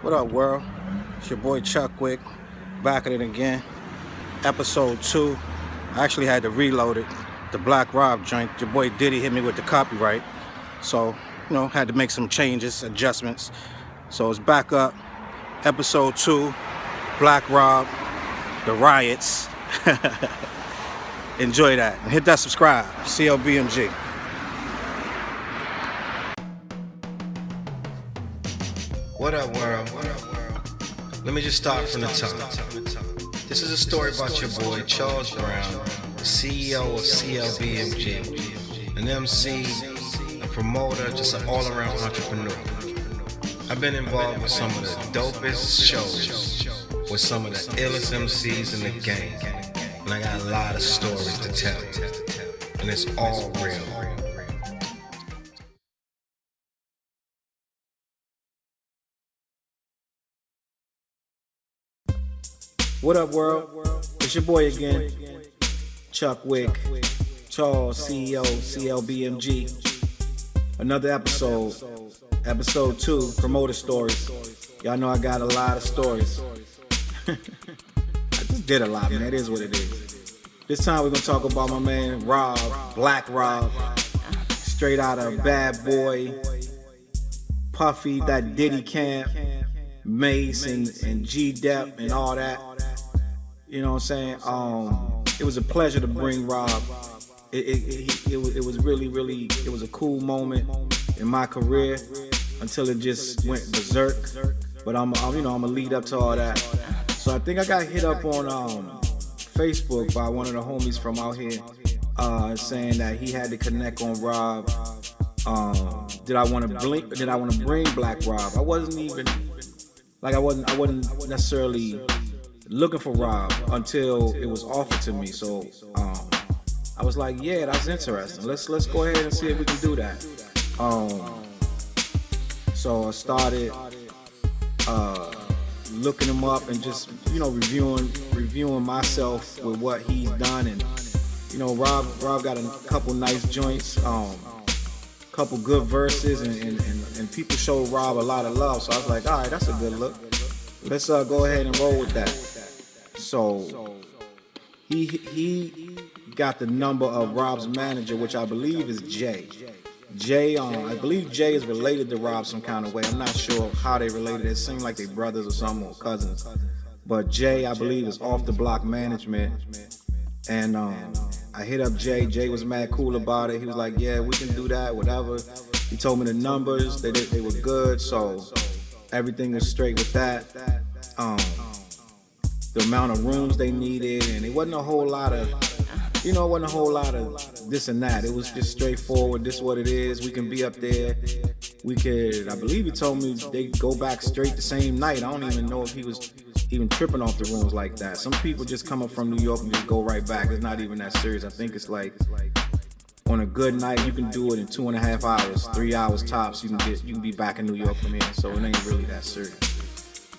What up, world? It's your boy Chuck Wick, back at it again. Episode 2. I actually had to reload it. The Black Rob joint. Your boy Diddy hit me with the copyright. So, had to make some changes, adjustments. So it's back up. Episode 2. Black Rob. The riots. Enjoy that. And hit that subscribe. CLBMG. What up, world? Let me just start from the top. This is a story about your boy, Challz Brown, the CEO of CLBMG, an MC, a promoter, just an all-around entrepreneur. I've been involved with some of the dopest shows, with some of the illest MCs in the game, and I got a lot of stories to tell, and it's all real. What up, world? It's your boy again, Chuck Wick, Challz, CEO, CLBMG. Another episode, episode 2, promoter stories. Y'all know I got a lot of stories. I just did a lot, man. It is what it is. This time we're gonna talk about my man Rob, Black Rob, straight out of Bad Boy, Puffy, that Diddy camp, Mace and G-Dep and all that. You know what I'm saying? It was a pleasure to bring Rob. It was really, it was a cool moment in my career until it just went berserk. But I'm gonna lead up to all that. So I think I got hit up on Facebook by one of the homies from out here, saying that he had to connect on Rob. Did I want to bring Black Rob? I wasn't necessarily looking for Rob until it was offered to me. So I was like, yeah, that's interesting. Let's go ahead and see if we can do that. So I started looking him up and just reviewing myself with what he's done. And Rob got a couple nice joints, couple good verses, and people showed Rob a lot of love. So I was like, all right, that's a good look. Let's go ahead and roll with that. So he got the number of Rob's manager, which I believe is Jay. I believe Jay is related to Rob some kind of way. I'm not sure how they related. It seemed like they brothers or something, or cousins. But Jay, I believe, is off the block management. And I hit up Jay. Jay was mad cool about it. He was like, yeah, we can do that, whatever. He told me the numbers. They were good. So everything was straight with that. The amount of rooms they needed, and it wasn't a whole lot of this and that. It was just straightforward. This is what it is. We can be up there. I believe he told me they go back straight the same night. I don't even know if he was even tripping off the rooms like that. Some people just come up from New York and just go right back. It's not even that serious. I think it's like on a good night, you can do it in 2.5 hours, 3 hours tops. You can be back in New York from here. So it ain't really that serious.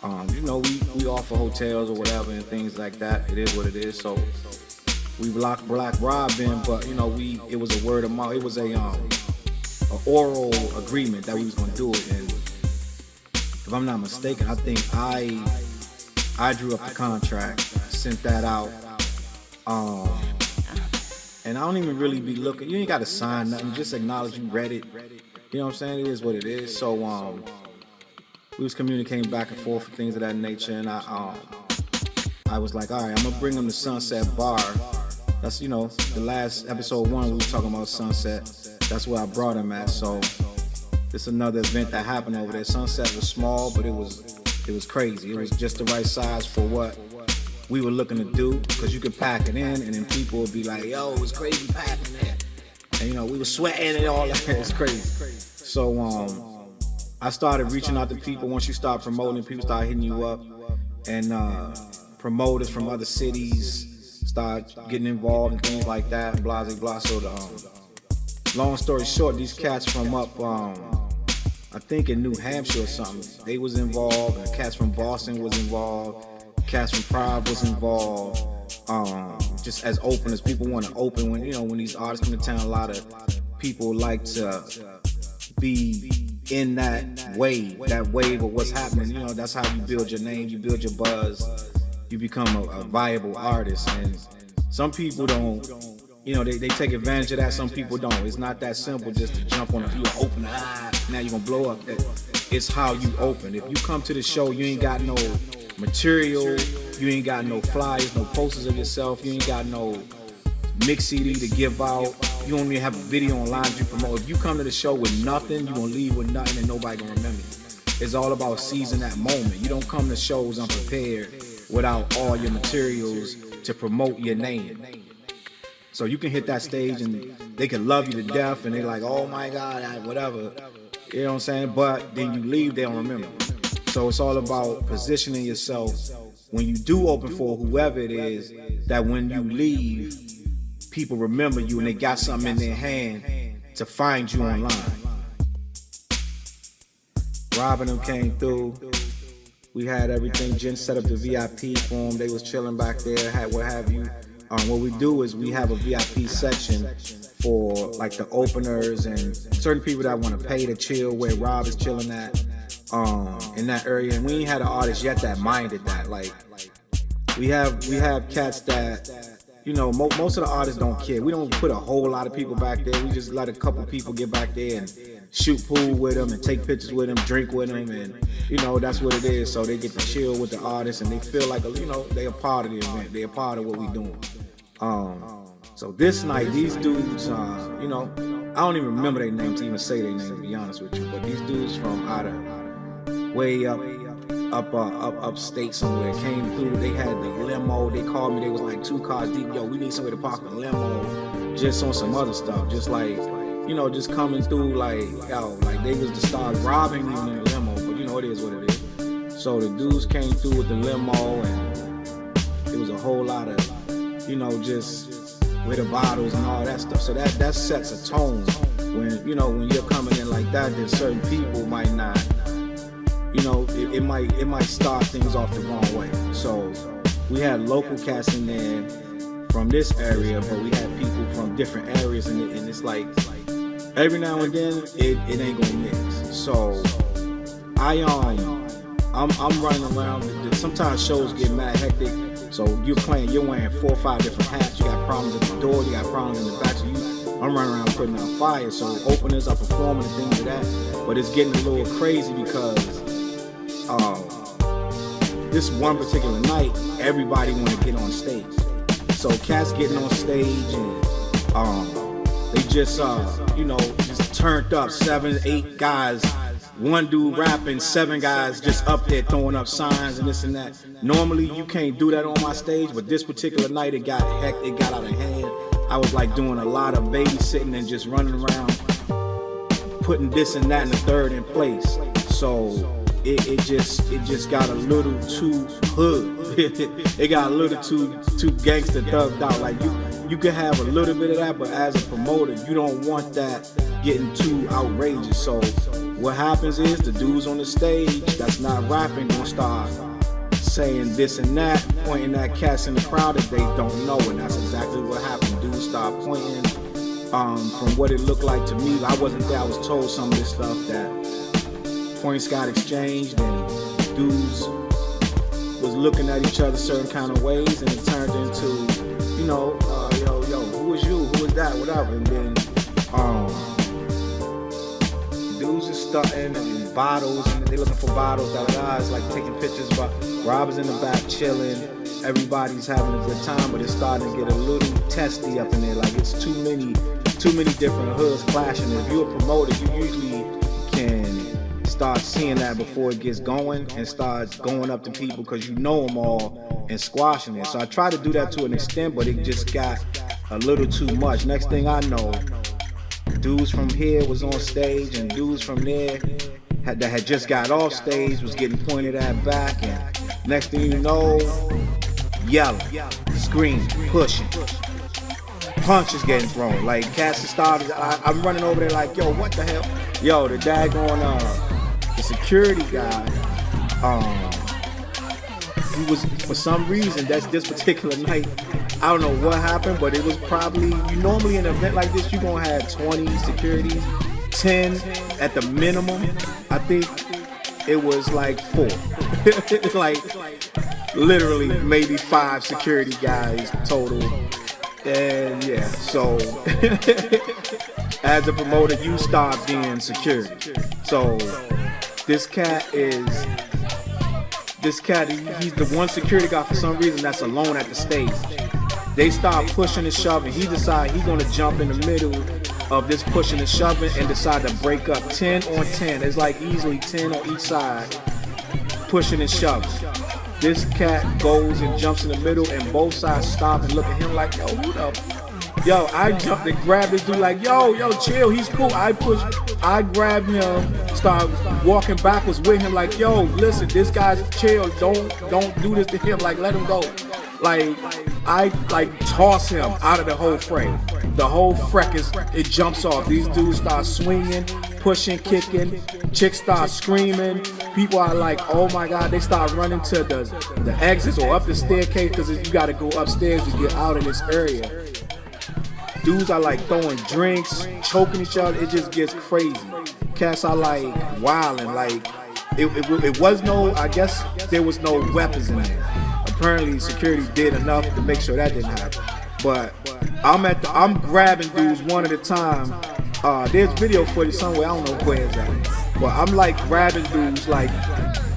We offer hotels or whatever and things like that. It is what it is. So we locked Black Rob in, but it was a word of mouth. It was a oral agreement that we was gonna do it. And if I'm not mistaken, I think I drew up the contract, sent that out. And I don't even really be looking. You ain't got to sign nothing. Just acknowledge you read it. You know what I'm saying? It is what it is. So we was communicating back and forth and things of that nature. And I was like, all right, I'm gonna bring them to Sunset Bar. That's the last episode 1 we were talking about Sunset. That's where I brought him at. So it's another event that happened over there. Sunset was small, but it was crazy. It was just the right size for what we were looking to do, because you could pack it in, and then people would be like, yo, it was crazy packing it. And we were sweating and all that. It's crazy. So I started reaching out to people. Once you start promoting, people start hitting you up, and promoters from other cities start getting involved and things like that, and blah, blah, blah. So long story short, these cats from up, I think in New Hampshire or something, they was involved, and cats from Boston was involved, cats from Prague was involved. Just as open as people want to open when these artists come to town. A lot of people like to be in that wave of what's happening. You know, that's how you build your name, you build your buzz, you become a viable artist. And some people don't, you know, they take advantage of that. Some people don't. It's not that simple just to jump on a, you open the eye, now you're gonna blow up. It's how you open. If you come to the show, you ain't got no material, you ain't got no flyers, no posters of yourself, you ain't got no mix CD to give out, you don't even have a video online that you promote. If you come to the show with nothing, you're gonna leave with nothing and nobody gonna remember you. It's all about seizing that moment. You don't come to shows unprepared without all your materials to promote your name. So you can hit that stage and they can love you to death and they're like, oh my God, whatever. You know what I'm saying? But then you leave, they don't remember. So it's all about positioning yourself when you do open for whoever it is, that when you leave, people remember you and they got something in their hand to find you online. Rob and them came through. We had everything. Jen set up the VIP for them. They was chilling back there, what have you. What we do is we have a VIP section for like the openers and certain people that want to pay to chill where Rob is chilling at in that area. And we ain't had an artist yet that minded that. Like we have cats that, you know, most of the artists don't care. We don't put a whole lot of people back there. We just let a couple people get back there and shoot pool with them and take pictures with them, drink with them, and you know, that's what it is. So they get to chill with the artists and they feel like, you know, they're a part of the event. They're a part of what we doing. So this night, these dudes, you know, I don't even remember their names to even say their name, to be honest with you, but these dudes from out of way upstate somewhere came through. They had the limo. They called me. They was like 2 cars deep. Yo, we need somewhere to park the limo, just on some other stuff, just like, you know, just coming through like, yo, like they was the stars robbing even in the limo, but you know, it is what it is. So the dudes came through with the limo and it was a whole lot of, you know, just with the bottles and all that stuff. So that sets a tone when, you know, when you're coming in like that, then certain people might not, you know, it might start things off the wrong way. So we had local cats in there from this area, but we had people from different areas, and it's like every now and then it ain't gonna mix. So I'm running around. Sometimes shows get mad hectic. So you're wearing 4 or 5 different hats. You got problems at the door, you got problems in the back. So I'm running around putting out fire. So openers are performing and things like that. But it's getting a little crazy because this one particular night, everybody want to get on stage. So cats getting on stage and they just you know, just turned up, 7, 8 guys. One dude rapping, 7 guys just up there throwing up signs and this and that. Normally you can't do that on my stage, but this particular night it got out of hand. I was like doing a lot of babysitting and just running around, putting this and that and the third in place. So it just got a little too hood. It got a little too gangster thugged out. Like you can have a little bit of that, but as a promoter, you don't want that getting too outrageous. So what happens is the dudes on the stage that's not rapping gonna start saying this and that, pointing at cats in the crowd that they don't know, and that's exactly what happened. Dudes start pointing. From what it looked like to me, I wasn't there. I was told some of this stuff that points got exchanged and dudes was looking at each other certain kind of ways, and it turned into, you know, yo, who was you? Who was that? Whatever. And then dudes is starting and bottles, and they looking for bottles. It's like taking pictures. But Rob is in the back chilling. Everybody's having a good time, but it's starting to get a little testy up in there. Like it's too many different hoods clashing. If you're a promoter, you usually can start seeing that before it gets going and start going up to people because you know them all and squashing it. So I try to do that to an extent, but it just got a little too much. Next thing I know, dudes from here was on stage and dudes from there that had just got off stage was getting pointed at back, and next thing you know, yelling, screaming, pushing, punches getting thrown. Like cats started, I'm running over there like, yo, what the hell? Yo, the daggone the security guy, he was, for some reason, that's this particular night, I don't know what happened, but it was probably, you normally in an event like this, you're gonna have 20 securities, 10 at the minimum. I think it was like 4. Like literally maybe 5 security guys total. And yeah, so as a promoter, you start being security. So this cat, he's the one security guy for some reason that's alone at the stage. They start pushing and shoving. He decides he's gonna jump in the middle of this pushing and shoving and decide to break up 10 on 10. It's like easily 10 on each side, pushing and shoving. This cat goes and jumps in the middle and both sides stop and look at him like, yo, who the? Yo, I jumped and grabbed this dude like, yo, chill, he's cool. I grabbed him, start walking backwards with him like, yo, listen, this guy's chill. Don't do this to him. Like, let him go. Like, I toss him out of the whole frame. The whole freck it jumps off. These dudes start swinging, pushing, kicking. Chicks start screaming. People are like, oh my God. They start running to the exits or up the staircase because you got to go upstairs to get out of this area. Dudes are like throwing drinks, choking each other. It just gets crazy. Cats are like wilding. Like it was no. I guess there was no weapons in there. Apparently security did enough to make sure that didn't happen. But I'm grabbing dudes one at a time. There's video footage somewhere. I don't know where it's at. But I'm like grabbing dudes. Like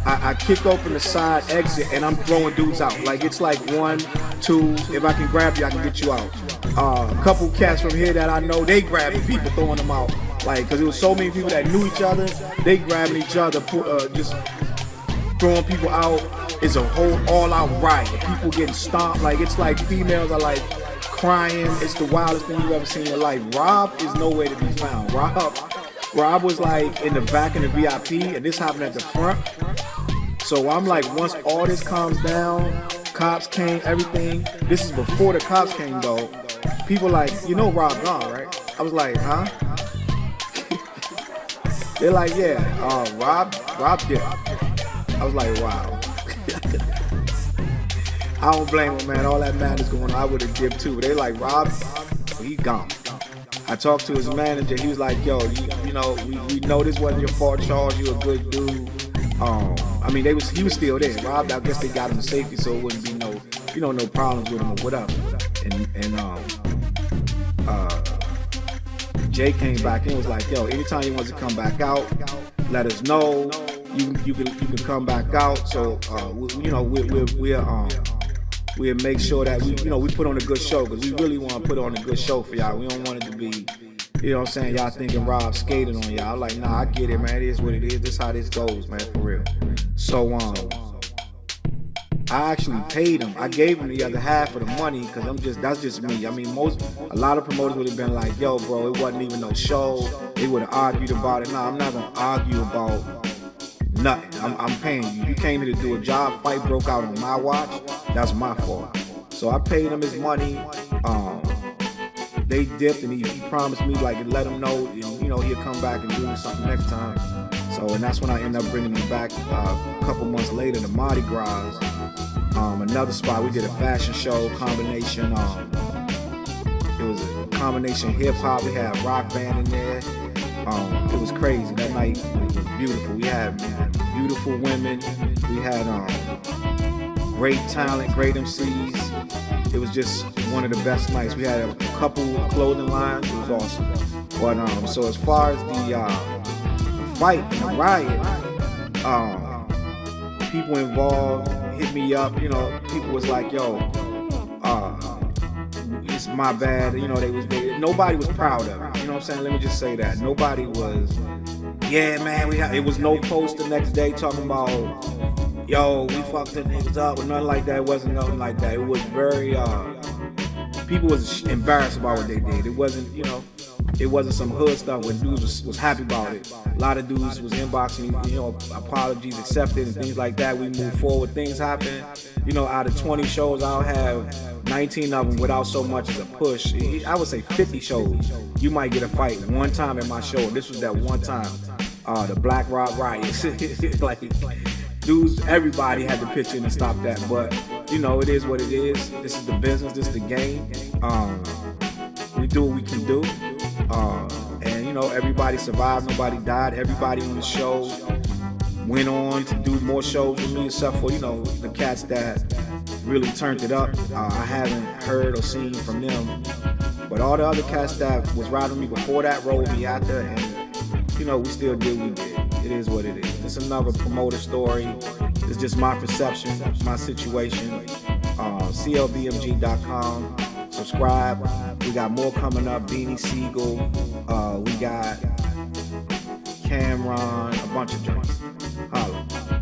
I kick open the side exit and I'm throwing dudes out. Like it's like 1, 2. If I can grab you, I can get you out. A couple cats from here that I know, they grabbing people, throwing them out. Like, because there was so many people that knew each other, they grabbing each other, just throwing people out. It's a whole all-out riot. People getting stomped. Like, it's like females are like crying. It's the wildest thing you've ever seen in your life. Rob is nowhere to be found. Rob was like in the back in the VIP, and this happened at the front. So I'm like, once all this calms down, cops came, everything. This is before the cops came though. People like, you know Rob gone, right? I was like, huh? They're like, yeah, Rob did. I was like, wow. I don't blame him, man. All that madness going on, I would have dipped too. They like, Rob, he gone. I talked to his manager. He was like, yo, you know, we know this wasn't your fault, Challz. You a good dude. I mean, he was still there. Rob, I guess they got him to safety, so it wouldn't be no problems with him or whatever. Jay came back in and was like, yo, anytime he wants to come back out, let us know. You can come back out. So we'll make sure that we put on a good show, because we really want to put on a good show for y'all. We don't want it to be, you know what I'm saying, y'all thinking Rob skated on y'all. I'm like, nah, I get it, man. It is what it is. This is how this goes, man, for real. So I actually paid him. I gave him the other half of the money because that's just me. I mean, a lot of promoters would have been like, yo, bro, it wasn't even no show. They would have argued about it. Nah, I'm not gonna argue about nothing. I'm paying you. You came here to do a job. Fight broke out on my watch. That's my fault. So I paid him his money. They dipped, and he promised me, like, let him know, he'll come back and do something next time. So, and that's when I ended up bringing him back a couple months later to Mardi Gras. Another spot, we did a fashion show combination. It was a combination hip hop. We had a rock band in there. It was crazy. That night was beautiful. We had beautiful women. We had great talent, great MCs. It was just one of the best nights. We had a couple clothing lines. It was awesome. But so as far as the fight and the riot, people involved hit me up. People was like, yo, it's my bad. Nobody was proud of it. You know what I'm saying? Let me just say that. Nobody was, yeah, man, it was no post the next day talking about, yo, we fucked the niggas up or nothing like that. It wasn't nothing like that. It was very, people was embarrassed about what they did. It wasn't, it wasn't some hood stuff where dudes was happy about it. A lot of dudes was inboxing, apologies accepted and things like that. We move forward. Things happen. Out of 20 shows, I'll have 19 of them without so much as a push. I would say 50 shows, you might get a fight one time in my show. This was that one time. The Black Rock riots. Like, dudes, everybody had to pitch in and stop that. But, it is what it is. This is the business. This is the game. We do what we can do. And, you know, everybody survived, nobody died. Everybody on the show went on to do more shows with me, except for, you know, the cats that really turned it up. I haven't heard or seen from them. But all the other cats that was riding me before that rolled me after, and, you know, we still did what we did. It is what it is. It's another promoter story. It's just my perception, my situation. CLBMG.com. Subscribe. We got more coming up. Beanie Siegel. We got Cameron. A bunch of joints. Holla.